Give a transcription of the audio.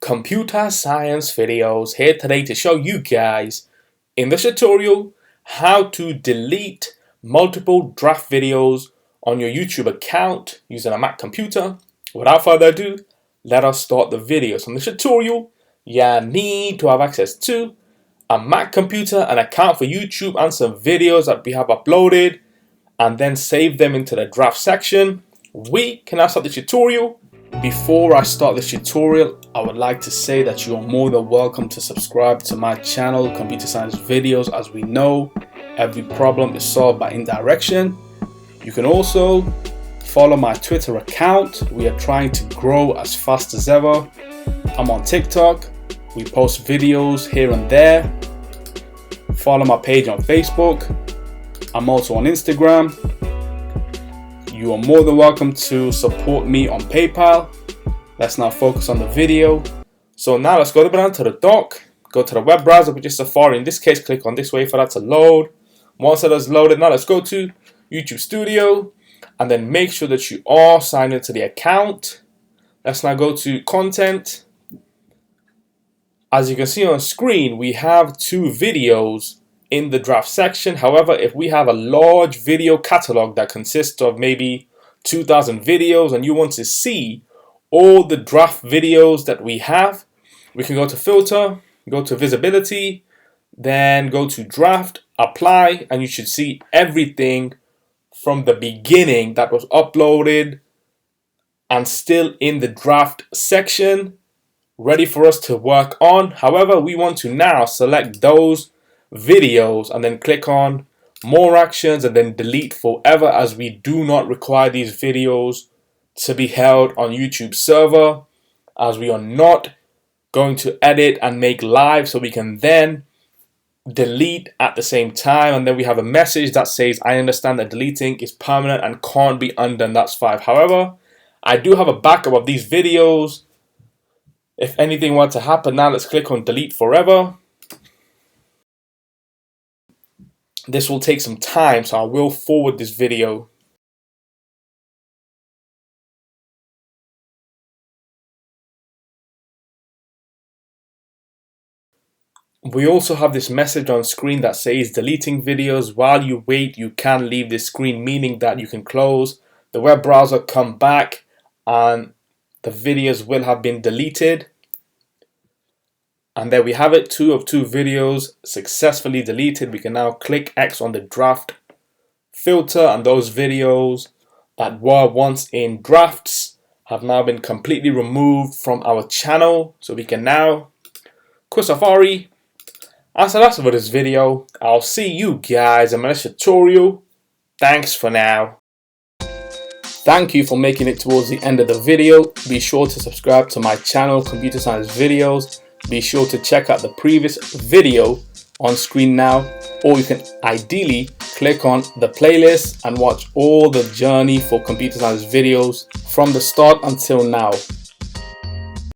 Computer Science Videos here today to show you guys in this tutorial how to delete multiple draft videos on your YouTube account using a Mac computer. Without further ado, let us start the video. So in this tutorial, you need to have access to a Mac computer, an account for YouTube, and some videos that we have uploaded, and then save them into the draft section. We can now start the tutorial. Before I start this tutorial, I would like to say that you are more than welcome to subscribe to my channel, Computer Science Videos. As we know, every problem is solved by indirection. You can also follow my Twitter account. We are trying to grow as fast as ever. I'm on TikTok. We post videos here and there. Follow my page on Facebook. I'm also on Instagram. You are more than welcome to support me on PayPal. Let's now focus on the video. So now let's go down to the dock, go to the web browser, which is Safari. In this case, click on this way for that to load. Once it has loaded, now let's go to YouTube Studio and then make sure that you are signed into the account. Let's now go to content. As you can see on screen, we have two videos in the draft section. However, if we have a large video catalog that consists of maybe 2,000 videos and you want to see all the draft videos that we have, we can go to filter, go to visibility, then go to draft, apply, and you should see everything from the beginning that was uploaded and still in the draft section, ready for us to work on. However, we want to now select those videos and then click on more actions and then delete forever, as we do not require these videos to be held on YouTube server, as we are not going to edit and make live, so we can then delete at the same time. And then we have a message that says, I understand that deleting is permanent and can't be undone. That's 5. However, I do have a backup of these videos if anything were to happen. Now let's click on delete forever. This will take some time, so I will forward this video. We also have this message on screen that says deleting videos. While you wait, you can leave this screen, meaning that you can close the web browser, come back, and the videos will have been deleted. And there we have it, 2 of 2 videos successfully deleted. We can now click X on the draft filter, and those videos that were once in drafts have now been completely removed from our channel. So we can now quit Safari. And so that's it for this video. I'll see you guys in my next tutorial. Thanks for now. Thank you for making it towards the end of the video. Be sure to subscribe to my channel, Computer Science Videos. Be sure to check out the previous video on screen now, or you can ideally click on the playlist and watch all the journey for Computer Science Videos from the start until now.